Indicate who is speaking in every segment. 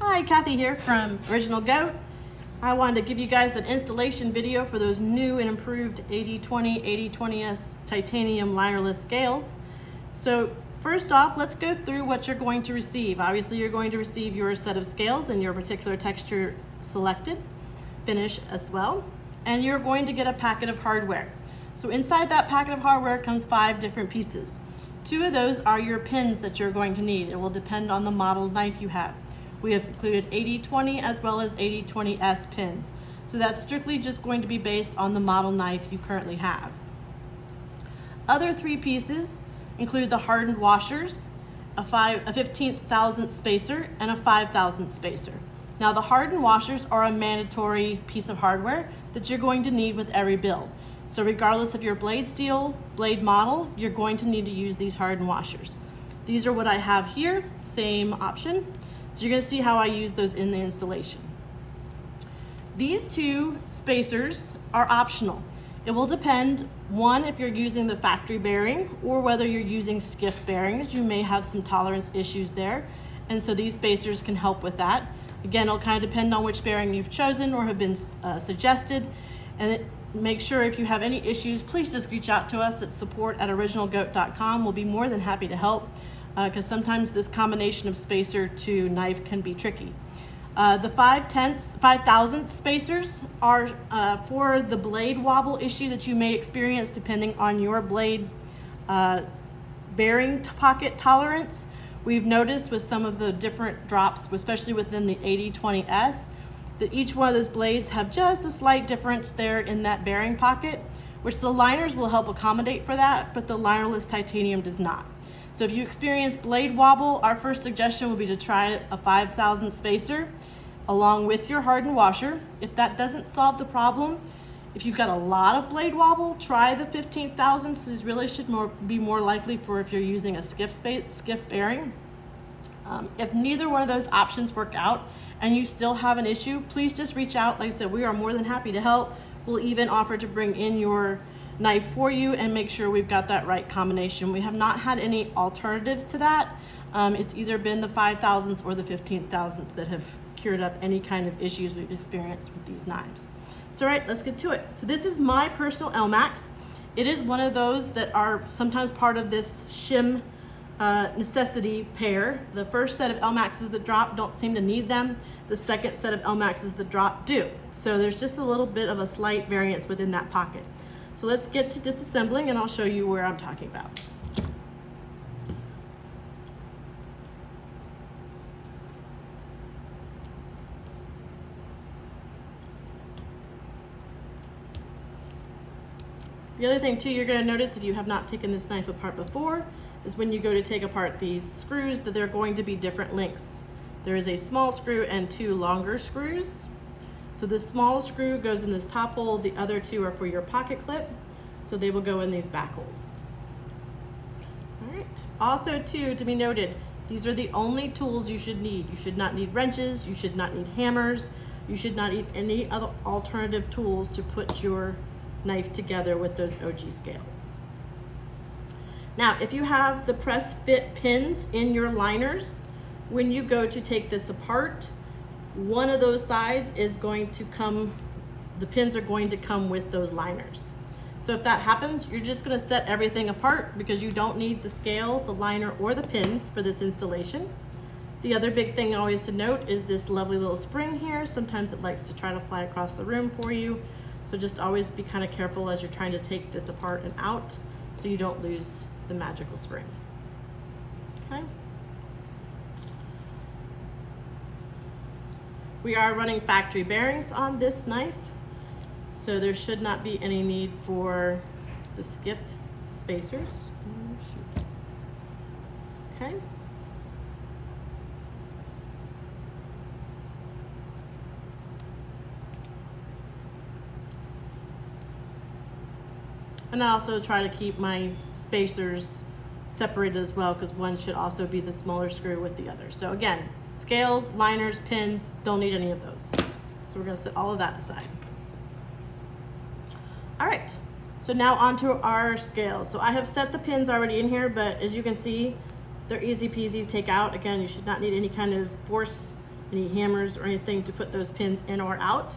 Speaker 1: Hi, Kathy here from Original Goat. I wanted to give you guys an installation video for those new and improved AD20, AD20S titanium linerless scales. So first off, let's go through what you're going to receive. Obviously, you're going to receive your set of scales and your particular texture selected, finish as well, and you're going to get a packet of hardware. So inside that packet of hardware comes 5 different pieces. 2 of those are your pins that you're going to need. It will depend on the model knife you have. We have included AD20 as well as AD20S pins. So that's strictly just going to be based on the model knife you currently have. Other 3 pieces include the hardened washers, a 15,000 spacer, and a 5,000 spacer. Now the hardened washers are a mandatory piece of hardware that you're going to need with every build. So regardless of your blade steel, blade model, you're going to need to use these hardened washers. These are what I have here, same option. So you're going to see how I use those in the installation. These 2 spacers are optional. It will depend, one, if you're using the factory bearing or whether you're using Skiff bearings. You may have some tolerance issues there, and so these spacers can help with that. Again, it'll kind of depend on which bearing you've chosen or have been suggested. And make sure if you have any issues, please just reach out to us at support@originalgoat.com. We'll be more than happy to help. Because sometimes this combination of spacer to knife can be tricky. The 5,000 spacers are for the blade wobble issue that you may experience depending on your blade bearing pocket tolerance. We've noticed with some of the different drops, especially within the AD20S, that each one of those blades have just a slight difference there in that bearing pocket, which the liners will help accommodate for that, but the linerless titanium does not. So if you experience blade wobble, our first suggestion would be to try a 5,000 spacer along with your hardened washer. If that doesn't solve the problem, if you've got a lot of blade wobble, try the 15,000. This really should be more likely for if you're using a skiff bearing. If neither one of those options work out and you still have an issue, please just reach out. Like I said, we are more than happy to help. We'll even offer to bring in your knife for you and make sure we've got that right combination. We have not had any alternatives to that. It's either been the 5,000s or the 15,000s that have cured up any kind of issues we've experienced with these knives. So right, let's get to it. So this is my personal LMAX. It is one of those that are sometimes part of this shim necessity pair. The first set of LMAXs that drop don't seem to need them. The second set of LMAXs that drop do. So there's just a little bit of a slight variance within that pocket. So let's get to disassembling and I'll show you where I'm talking about. The other thing too you're going to notice if you have not taken this knife apart before is when you go to take apart these screws that they're going to be different lengths. There is a small screw and 2 longer screws. So the small screw goes in this top hole, the other 2 are for your pocket clip, so they will go in these back holes. All right. Also too, to be noted, these are the only tools you should need. You should not need wrenches, you should not need hammers, you should not need any other alternative tools to put your knife together with those OG scales. Now, if you have the press fit pins in your liners, when you go to take this apart, one of those sides is going to come, the pins are going to come with those liners. So if that happens, you're just going to set everything apart because you don't need the scale, the liner, or the pins for this installation. The other big thing always to note is this lovely little spring here. Sometimes it likes to try to fly across the room for you. So just always be kind of careful as you're trying to take this apart and out so you don't lose the magical spring. Okay. We are running factory bearings on this knife, so there should not be any need for the Skiff spacers. Okay. And I also try to keep my spacers separated as well because one should also be the smaller screw with the other. So again, scales, liners, pins, don't need any of those. So we're going to set all of that aside. All right, so now onto our scales. So I have set the pins already in here, but as you can see, they're easy peasy to take out. Again, you should not need any kind of force any hammers or anything to put those pins in or out.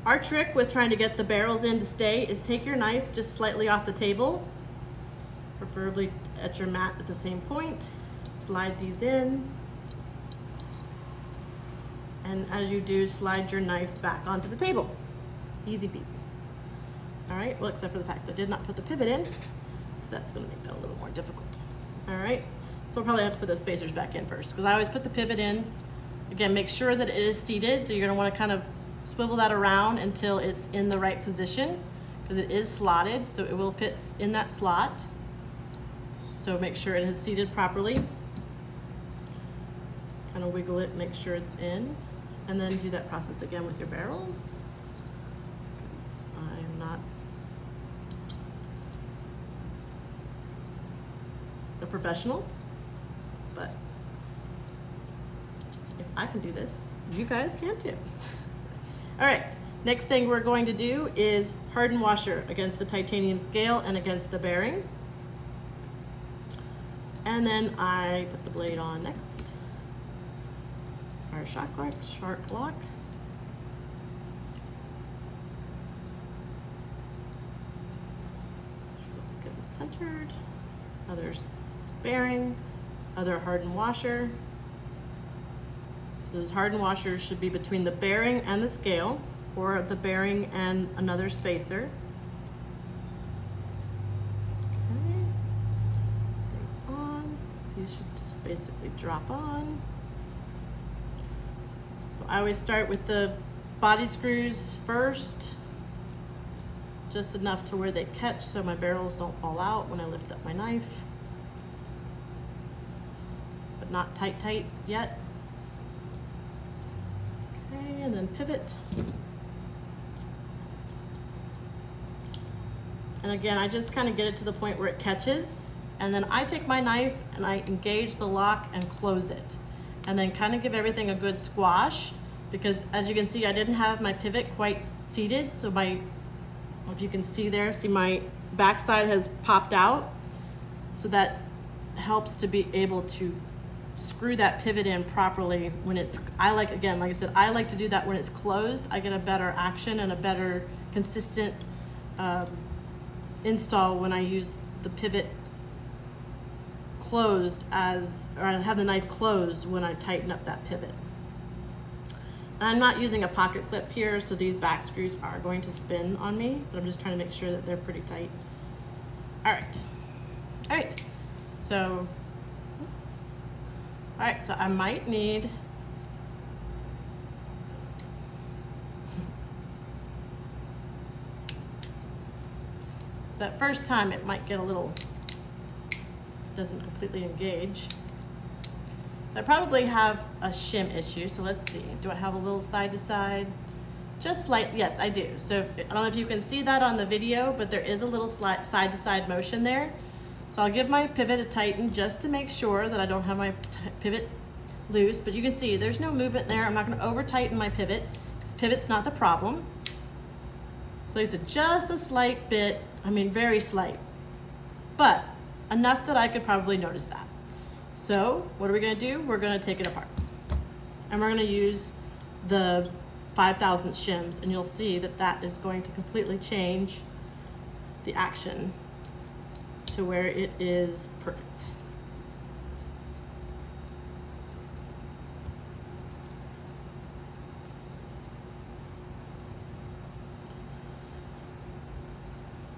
Speaker 1: Our trick with trying to get the barrels in to stay is take your knife just slightly off the table, preferably at your mat at the same point. Slide these in. And as you do, slide your knife back onto the table. Easy peasy. All right, well, except for the fact I did not put the pivot in, so that's gonna make that a little more difficult. All right, so we'll probably have to put those spacers back in first, because I always put the pivot in. Again, make sure that it is seated, so you're gonna wanna kind of swivel that around until it's in the right position, because it is slotted, so it will fit in that slot. So make sure it is seated properly. Kind of wiggle it, make sure it's in, and then do that process again with your barrels. I'm not a professional, but if I can do this, you guys can too. All right, next thing we're going to do is harden washer against the titanium scale and against the bearing. And then I put the blade on next. Our shark lock. Let's get it centered. Other bearing, other harden washer. So those harden washers should be between the bearing and the scale, or the bearing and another spacer. Okay. These on. These should just basically drop on. So I always start with the body screws first, just enough to where they catch so my barrels don't fall out when I lift up my knife, but not tight yet. Okay, and then pivot. And again, I just kind of get it to the point where it catches, and then I take my knife and I engage the lock and close it. And then kind of give everything a good squash, because as you can see, I didn't have my pivot quite seated. So if you can see there, see my backside has popped out. So that helps to be able to screw that pivot in properly when it's, again, like I said, I like to do that when it's closed. I get a better action and a better consistent install when I use the pivot closed or I have the knife closed when I tighten up that pivot. And I'm not using a pocket clip here, so these back screws are going to spin on me, but I'm just trying to make sure that they're pretty tight. All right, so I might need so that first time it might get a little, doesn't completely engage. So I probably have a shim issue, so let's see. Do I have a little side to side? Just slightly, yes, I do. So I don't know if you can see that on the video, but there is a little side to side motion there. So I'll give my pivot a tighten just to make sure that I don't have my pivot loose, but you can see there's no movement there. I'm not gonna over tighten my pivot. This pivot's not the problem. So like I said, just a slight bit, I mean very slight, but enough that I could probably notice that. So what are we gonna do? We're gonna take it apart. And we're gonna use the 5,000 shims, and you'll see that that is going to completely change the action to where it is perfect.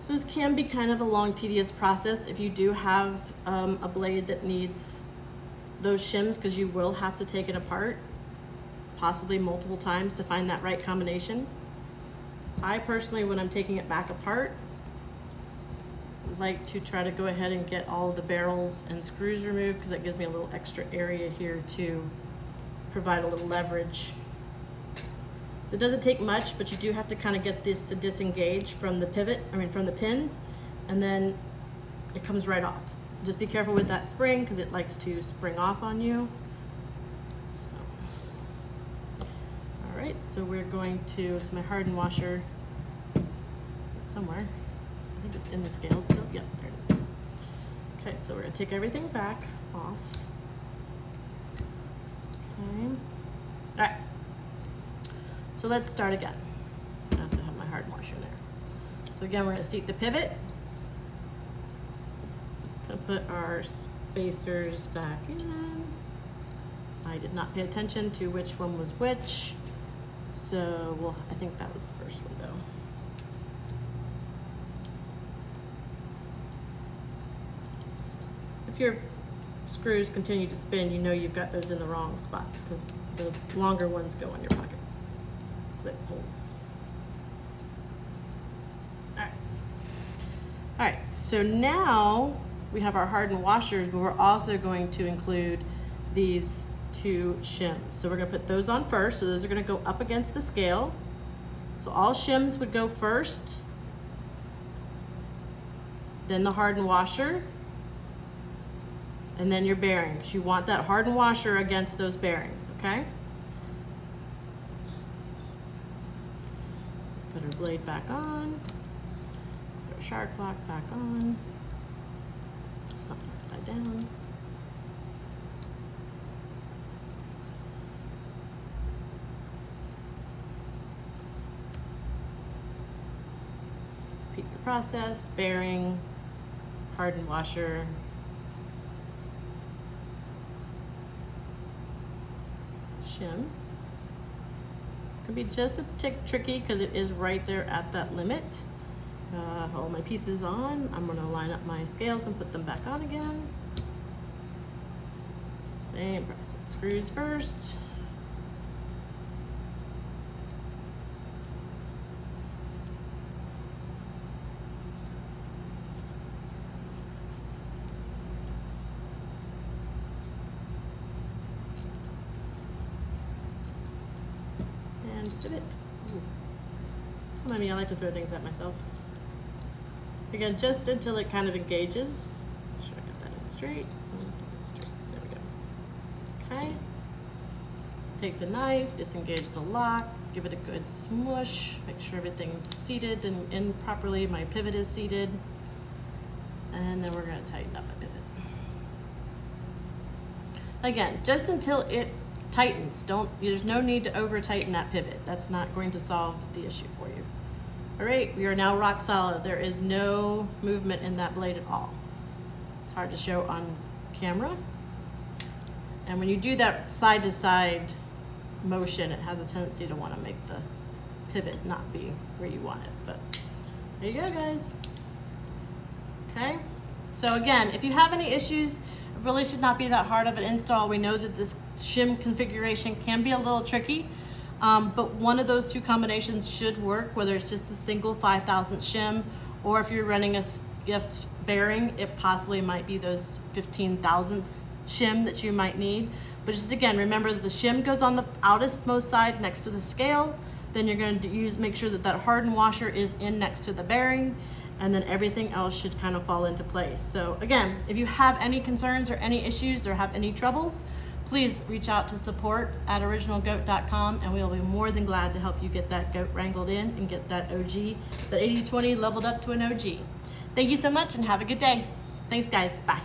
Speaker 1: So this can be kind of a long, tedious process if you do have a blade that needs those shims, because you will have to take it apart, possibly multiple times to find that right combination. I personally, when I'm taking it back apart, like to try to go ahead and get all of the barrels and screws removed, because that gives me a little extra area here to provide a little leverage. So it doesn't take much, but you do have to kind of get this to disengage from the pivot, from the pins, and then it comes right off. Just be careful with that spring, because it likes to spring off on you. So, all right, so we're going to, so my harden washer, it's somewhere. I think it's in the scale still. Yep, there it is. Okay, so we're gonna take everything back off. Okay. All So let's start again. I also have my hardened washer there. So again, we're gonna seat the pivot. Gonna put our spacers back in. I did not pay attention to which one was which. So, well, I think that was the first one though. If your screws continue to spin, you know you've got those in the wrong spots because the longer ones go on your pocket clip holes. All right, so now we have our hardened washers, but we're also going to include these two shims. So we're gonna put those on first. So those are gonna go up against the scale. So all shims would go first, then the hardened washer, and then your bearings. You want that hardened washer against those bearings, okay? Put our blade back on, put our shark block back on. It's not upside down. Repeat the process, bearing, hardened washer, shim. It's gonna be just a tick tricky because it is right there at that limit. All my pieces on. I'm gonna line up my scales and put them back on again. Same process, screws first. And pivot. I mean, I like to throw things at myself. Again, just until it kind of engages. Make sure I got that in straight. There we go. Okay. Take the knife, disengage the lock, give it a good smush, make sure everything's seated and in properly. My pivot is seated. And then we're gonna tighten up my pivot. Again, just until it tightens. There's no need to over tighten that pivot. That's not going to solve the issue for you. All right, we are now rock solid. There is no movement in that blade at all. It's hard to show on camera. And when you do that side to side motion, it has a tendency to want to make the pivot not be where you want it. But there you go, guys. Okay, so again, if you have any issues, it really should not be that hard of an install. We know that this shim configuration can be a little tricky, but one of those two combinations should work, whether it's just the single 5,000th shim, or if you're running a Skiff bearing, it possibly might be those 15,000th shim that you might need. But just again, remember that the shim goes on the outmost side next to the scale. Then you're going to make sure that that hardened washer is in next to the bearing, and then everything else should kind of fall into place. So again, if you have any concerns or any issues or have any troubles, please reach out to support@originalgoat.com, and we will be more than glad to help you get that goat wrangled in and get that OG, the AD20 leveled up to an OG. Thank you so much and have a good day. Thanks guys, bye.